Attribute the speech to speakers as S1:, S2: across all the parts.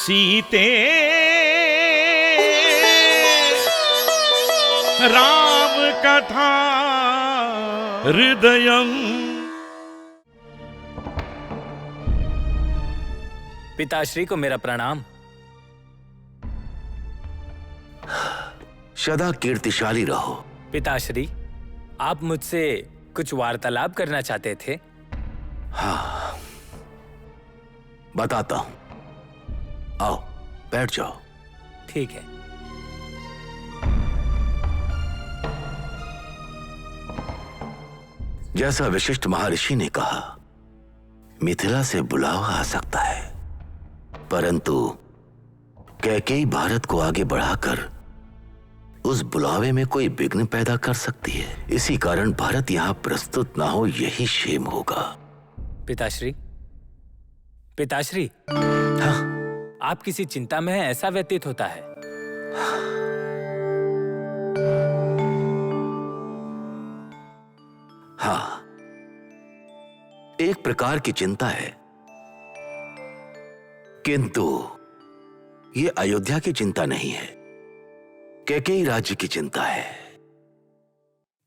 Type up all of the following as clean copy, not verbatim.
S1: सीते राम कथा हृदयम।
S2: पिताश्री को मेरा प्रणाम।
S3: सदा कीर्तिशाली रहो।
S2: पिताश्री, आप मुझसे कुछ वार्तालाप करना चाहते थे?
S3: हाँ, बताता हूं। आओ, बैठ जाओ।
S2: ठीक है।
S3: जैसा वशिष्ठ महर्षि ने कहा, मिथिला से बुलावा आ सकता है, परंतु कैकेयी भारत को आगे बढ़ाकर उस बुलावे में कोई विघ्न पैदा कर सकती है। इसी कारण भारत यहां प्रस्तुत ना हो, यही क्षेम होगा।
S2: पिताश्री, पिताश्री,
S3: हाँ?
S2: आप किसी चिंता में हैं, ऐसा व्यतीत होता है।
S3: हाँ, एक प्रकार की चिंता है, किंतु ये अयोध्या की चिंता नहीं है, कैकेयी राज्य की चिंता है।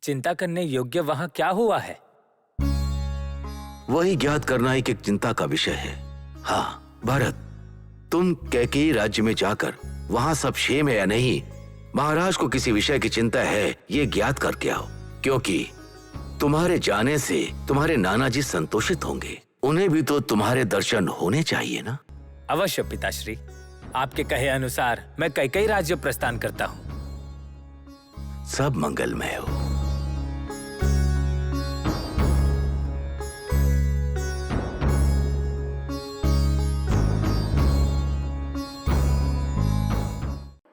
S2: चिंता करने योग्य वहां क्या हुआ है?
S3: वही ज्ञात करना एक चिंता का विषय है। हाँ भरत, तुम कैकेयी राज्य में जाकर वहां सब क्षेम है या नहीं, महाराज को किसी विषय की चिंता है ये ज्ञात करके आओ, क्योंकि तुम्हारे जाने से तुम्हारे नाना जी संतोषित होंगे। उन्हें भी तो तुम्हारे दर्शन होने चाहिए ना।
S2: अवश्य पिताश्री, आपके कहे अनुसार मैं कैकेयी राज्य प्रस्थान करता हूँ।
S3: सब मंगलमय हो।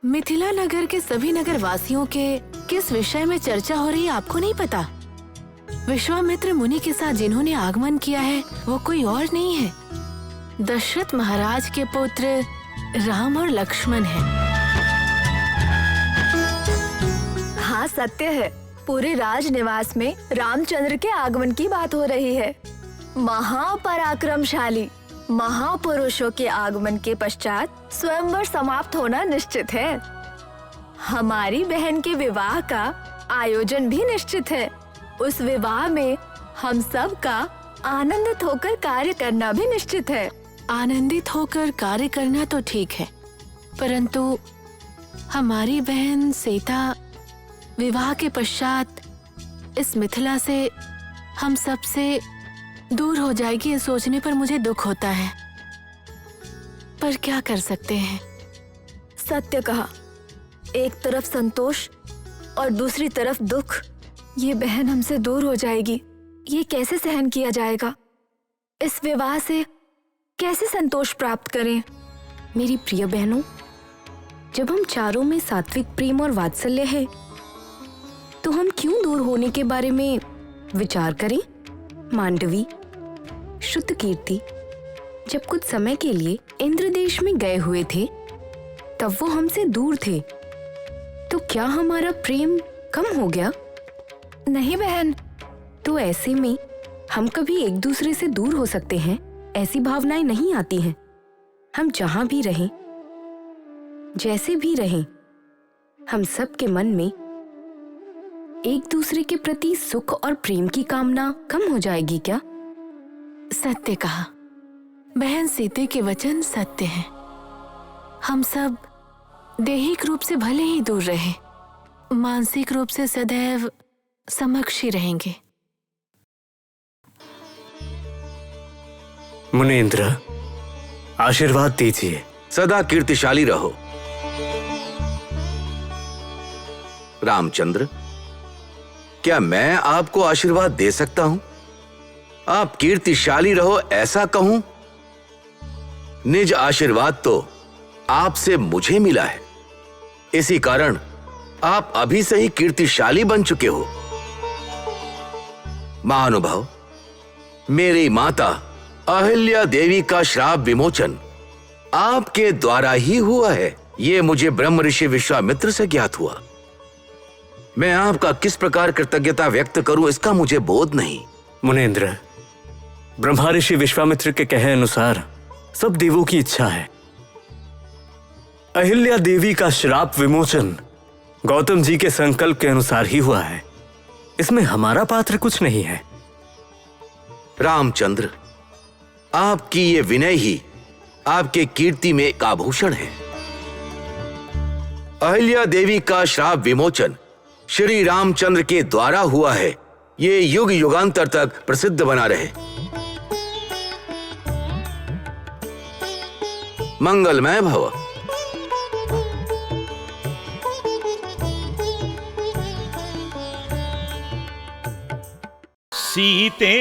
S4: मिथिला नगर के सभी नगर वासियों के किस विषय में चर्चा हो रही है आपको नहीं पता? विश्वामित्र मुनि के साथ जिन्होंने आगमन किया है वो कोई और नहीं है, दशरथ महाराज के पुत्र राम और लक्ष्मण हैं।
S5: हाँ सत्य है, पूरे राजनिवास में रामचंद्र के आगमन की बात हो रही है। महापराक्रमशाली महापुरुषों के आगमन के पश्चात स्वयंवर समाप्त होना निश्चित है। हमारी बहन के विवाह का आयोजन भी निश्चित है। उस विवाह में हम सब का आनंदित होकर कार्य करना भी निश्चित है।
S4: आनंदित होकर कार्य करना तो ठीक है, परंतु हमारी बहन सीता विवाह के पश्चात इस मिथिला से हम सब से दूर हो जाएगी, ये सोचने पर मुझे दुख होता है, पर क्या कर सकते हैं।
S5: सत्य कहा, एक तरफ संतोष और दूसरी तरफ दुख। ये बहन हमसे दूर हो जाएगी, ये कैसे सहन किया जाएगा? इस विवाह से कैसे संतोष प्राप्त करें?
S6: मेरी प्रिय बहनों, जब हम चारों में सात्विक प्रेम और वात्सल्य है, तो हम क्यों दूर होने के बारे में विचार करें? मांडवी, श्रुतकीर्ति जब कुछ समय के लिए इंद्रदेश में गए हुए थे, तब वो हमसे दूर थे, तो क्या हमारा प्रेम कम हो गया?
S5: नहीं बहन।
S6: तो ऐसे में हम कभी एक दूसरे से दूर हो सकते हैं, ऐसी भावनाएं नहीं आती हैं। हम जहां भी रहें, जैसे भी रहें, हम सब के मन में एक दूसरे के प्रति सुख और प्रेम की कामना कम हो जाएगी क्या?
S4: सत्य कहा, बहन सीते के वचन सत्य हैं। हम सब दैहिक रूप से भले ही दूर रहे, मानसिक रूप से सदैव समक्ष ही रहेंगे।
S7: मुनीन्द्र, आशीर्वाद दीजिए।
S3: सदा कीर्तिशाली रहो। रामचंद्र, क्या मैं आपको आशीर्वाद दे सकता हूं? आप कीर्तिशाली रहो ऐसा कहूं? निज आशीर्वाद तो आपसे मुझे मिला है, इसी कारण आप अभी से ही कीर्तिशाली बन चुके हो। महानुभाव, मेरी माता अहिल्या देवी का श्राप विमोचन आपके द्वारा ही हुआ है, ये मुझे ब्रह्म ऋषि विश्वामित्र से ज्ञात हुआ। मैं आपका किस प्रकार कृतज्ञता व्यक्त करूं, इसका मुझे बोध नहीं।
S7: मुनीन्द्र, ब्रह्मा ऋषि विश्वामित्र के कहे अनुसार सब देवों की इच्छा है अहिल्या देवी का श्राप विमोचन गौतम जी के संकल्प के अनुसार ही हुआ है। इसमें हमारा पात्र कुछ नहीं है।
S3: रामचंद्र, आपकी ये विनय ही आपके कीर्ति में एक आभूषण है। अहिल्या देवी का श्राप विमोचन श्री रामचंद्र के द्वारा हुआ है, ये युग युगांतर तक प्रसिद्ध बना रहे। मंगलमय भव।
S1: सीते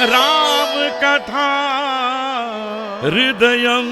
S1: राम कथा हृदयं